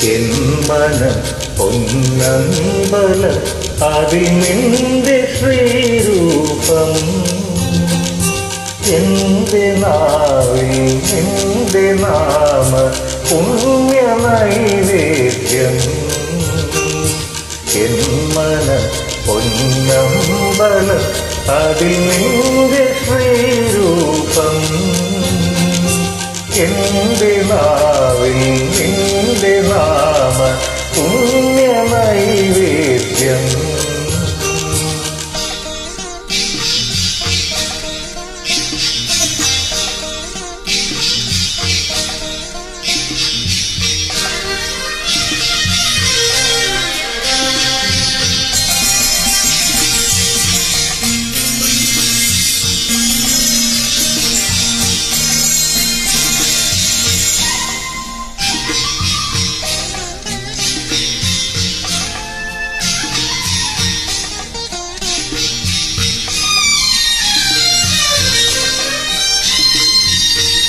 N മനം പൊന്നമ്പലം അതിൽ നിന്റെ ശ്രീരൂപം. എന്റെ നാവിൽ നിന്റെ നാമ പുണ്യ നൈവേദ്യം. എൻ മനം പൊന്നമ്പലം അതിൽ നിന്റെ ശ്രീരൂപം. എന്റെ നാവിൽ നിന്റെ നാമ പുണ്യ നൈവേദ്യം.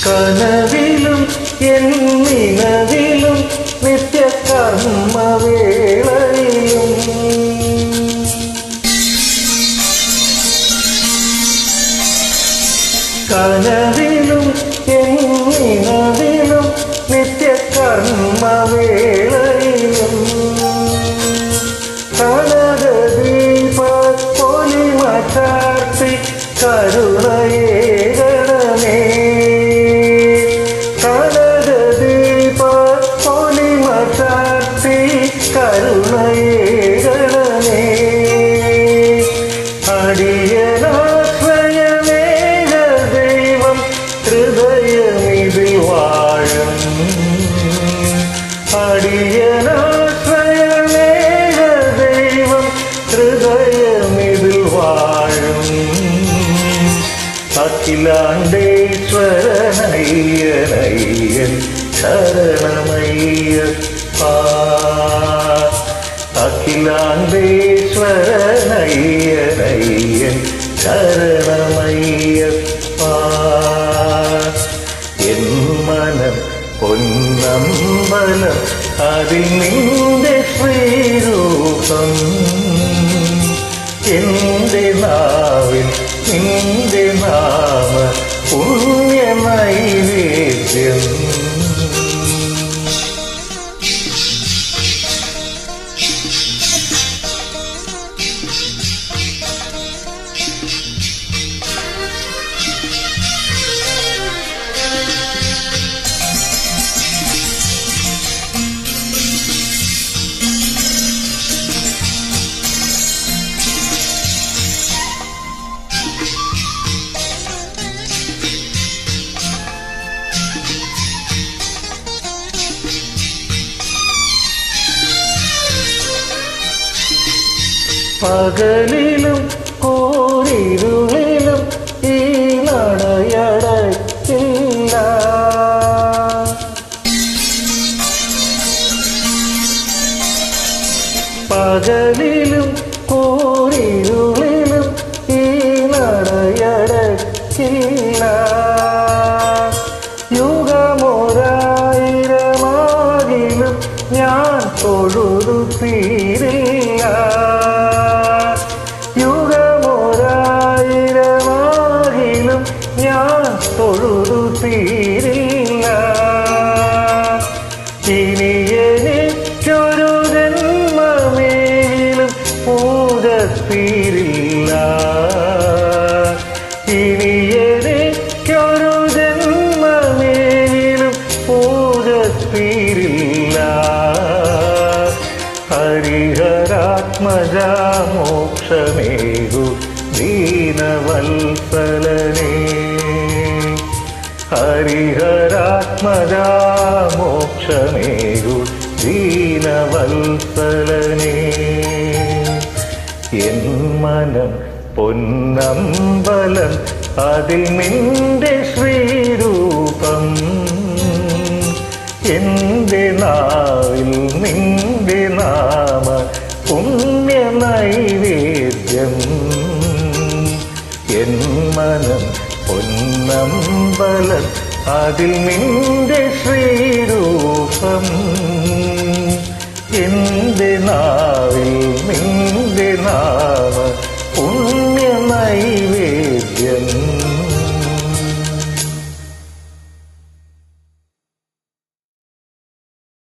കനവിലും എന്നിനവിലും നിത്യകർമ്മവേളയിലും കനവിലും എന്നിനവിലും നിത്യകർമ്മവേളയിലും കനകദീപ പൊലിമ ചാർത്തി കരുണയേകണമേ. കരുണയേകണമേ. അടിയനാശ്രയമേക ദൈവം ഹൃദയമിതിൽ വാഴും. അടിയനാശ്രയമേക ദൈവം ഹൃദയമിതിൽ വാഴും. അഖിലാണ്ടേശ്വരനയ്യനയ്യൻ ശരണമയ്യപ്പ. അഖിലാണ്ടേശ്വരനയ്യനയ്യൻ ശരണമയ്യപ്പ. എൻ മനം പൊന്നമ്പലം അതിൽ നിന്റെ ശ്രീരൂപം. എന്റെ നാവിൽ നിന്റെ നാമ പുണ്യ നൈവേദ്യം. പകലിലും കൂരിരുളിലും ഈ നടയടക്കില്ല. പകലിലും കൂരിരുളിലും ഈ നടയടക്കില്ല. യുഗമൊരായിരമാകിലും ഞാൻ തൊഴുതു തീരില്ല. യുഗമൊരായിരമാകിലും ഞാൻ തൊഴുതു തീരില്ല. ഇനി എനിക്കൊരു ജന്മമേലും പൂജ തീരില്ല. ഇനി എനിക്കൊരു ജന്മമേലും പൂജ തീരില്ല. ഹരിഹരാത്മജാ മോക്ഷമേകു ദീനവത്സലനേ. ഹരിഹരാത്മജാ മോക്ഷമേകു ദീനവത്സലനേ. എൻ മനം പൊന്നമ്പലം അതിൽ നിന്റെ ശ്രീരൂപം. എന്റെ നാവിൽ നിന്റെ നാമ പുണ്യ നൈവേദ്യം. എൻ മനം പൊന്നമ്പലം അതിൽ നിന്റെ ശ്രീരൂപം. നൈവേദ്യം